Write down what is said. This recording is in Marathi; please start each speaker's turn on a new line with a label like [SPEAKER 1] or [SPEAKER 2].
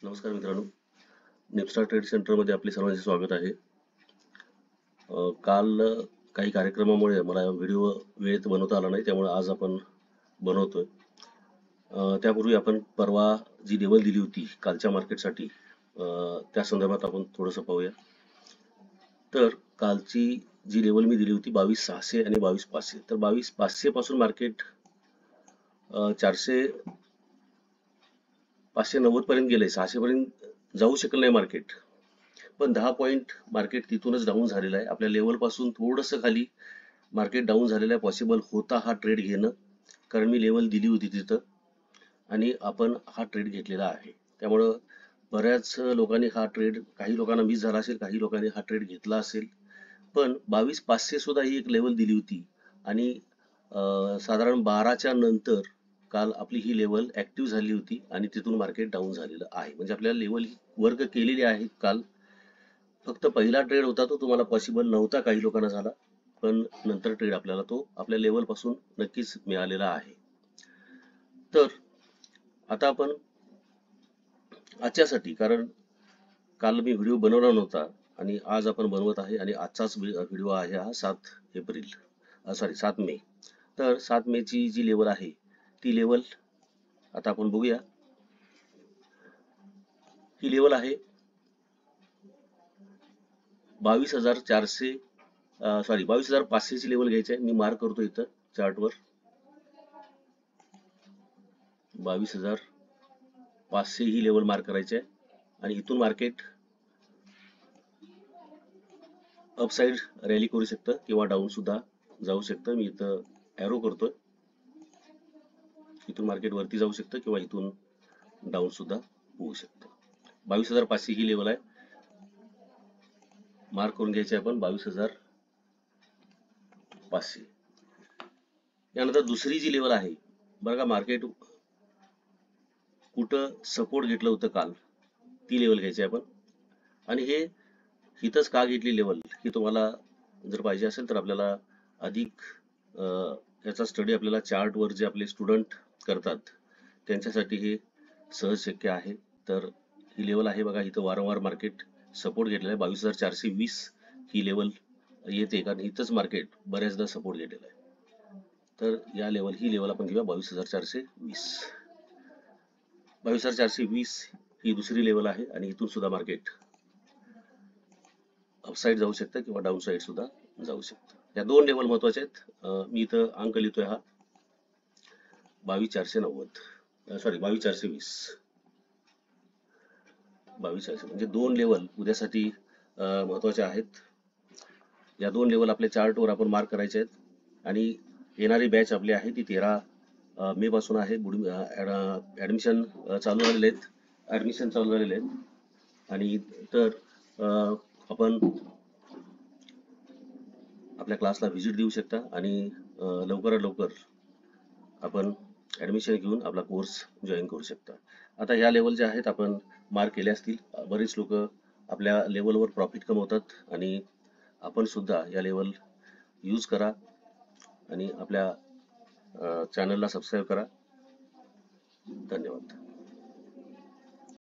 [SPEAKER 1] नमस्कार मित्रांनो, निपस्टार ट्रेड सेंटरमध्ये आपले सर्वांचे स्वागत आहे. काल काही कार्यक्रमामुळे मला व्हिडिओ वेळेत बनवता आला नाही, त्यामुळे आज आपण बनवतोय. त्यापूर्वी आपण परवा जी लेवल दिली होती कालच्या मार्केटसाठी, त्या संदर्भात आपण थोडंसं पाहूया. तर कालची जी लेवल मी दिली होती 22,600 आणि 22,500. तर 22,500 पासून मार्केट 590 पर्यंत गेले. 600 पर्यंत जाऊ शकलं नाही मार्केट, पण 10 पॉईंट मार्केट तिथूनच डाऊन झालेलं आहे. आपल्या लेवल पासून थोडंसं खाली मार्केट डाऊन झालेलं आहे. पॉसिबल होता हा ट्रेड घेणं, कारण मी लेवल दिली होती तिथं आणि आपण हा ट्रेड घेतलेला आहे. त्यामुळं बऱ्याच लोकांनी हा ट्रेड, काही लोकांना मिस झाला असेल, काही लोकांनी हा ट्रेड घेतला असेल. पण 22,500 सुद्धा ही एक लेवल दिली होती आणि साधारण 12च्या नंतर काल आपली ही लेवल ऍक्टिव्ह झाली होती आणि तिथून मार्केट डाऊन झालेलं आहे. म्हणजे आपल्याला लेवल वर्क केलेली आहे काल. फक्त पहिला ट्रेड होता तो तुम्हाला पॉसिबल नव्हता, काही लोकांना झाला, पण नंतर ट्रेड आपल्याला तो आपल्या लेवल पासून नक्कीच मिळालेला आहे. तर आता आपण आजच्यासाठी, कारण काल मी व्हिडिओ बनवला नव्हता आणि आज आपण बनवत आहे आणि आजचाच व्हिडिओ आहे हा 7 मे. तर 7 मेची जी लेवल आहे ती लेवल आता आपण बघूया. ही लेवल आहे 22,400, 22,500 ची लेवल घ्यायची आहे. मी मार्क करतो इथं चार्टवर 22,500 ही लेवल मार्क करायची आहे आणि इथून मार्केट अपसाइड रॅली करू शकतं किंवा डाऊन सुद्धा जाऊ शकतं. मी इथं एरो करतोय. इथून मार्केट वरती जाऊ शकतं किंवा इथून डाऊन सुद्धा होऊ शकतं. 22,500 ही लेवल आहे, मार्क करून घ्यायची आपण 22,500. यानंतर दुसरी जी लेवल आहे बघा, मार्केट कुठं सपोर्ट घेतलं होतं काल, ती लेवल घ्यायची आपण. आणि हे हिथंच का घेतली लेवल, ही तुम्हाला जर पाहिजे असेल तर आपल्याला अधिक याचा स्टडी आपल्याला चार्टवर जे आपले स्टुडंट करतात त्यांच्यासाठी हे सहज शक्य आहे. तर ही लेवल आहे बघा, इथं वारंवार मार्केट सपोर्ट घेतलेला आहे. 22,420 ही लेवल येते, कारण इथंच मार्केट बऱ्याचदा सपोर्ट घेतलेला आहे. तर या लेवल, ही लेवल आपण घेऊया 22,420. 22,420 ही दुसरी लेवल आहे आणि इथून सुद्धा मार्केट अपसाइड जाऊ शकतं किंवा डाऊन साईड सुद्धा जाऊ शकतं. या दोन लेवल महत्वाचे आहेत. मी इथं अंक लिहितोय हा 22,420. 22,420 म्हणजे दोन लेवल उद्यासाठी महत्वाचे आहेत. या दोन लेवल आपल्या चार्टवर आपण मार्क करायचे आहेत आणि येणारी बॅच आपली आहे ती 13 मे पासून आहे. ऍडमिशन चालू झालेले आहेत आणि तर आपण आपल्या क्लासला व्हिजिट देऊ शकता आणि लवकरात लवकर आपण ऍडमिशन घेऊन आपला कोर्स जॉईन करू शकता. आता ह्या लेवल ज्या आहेत आपण मार्क केले असतील. बरेच लोक आपल्या लेवलवर प्रॉफिट कमवतात आणि आपण सुद्धा या लेवल यूज करा आणि आपल्या चॅनलला सबस्क्राईब करा. धन्यवाद.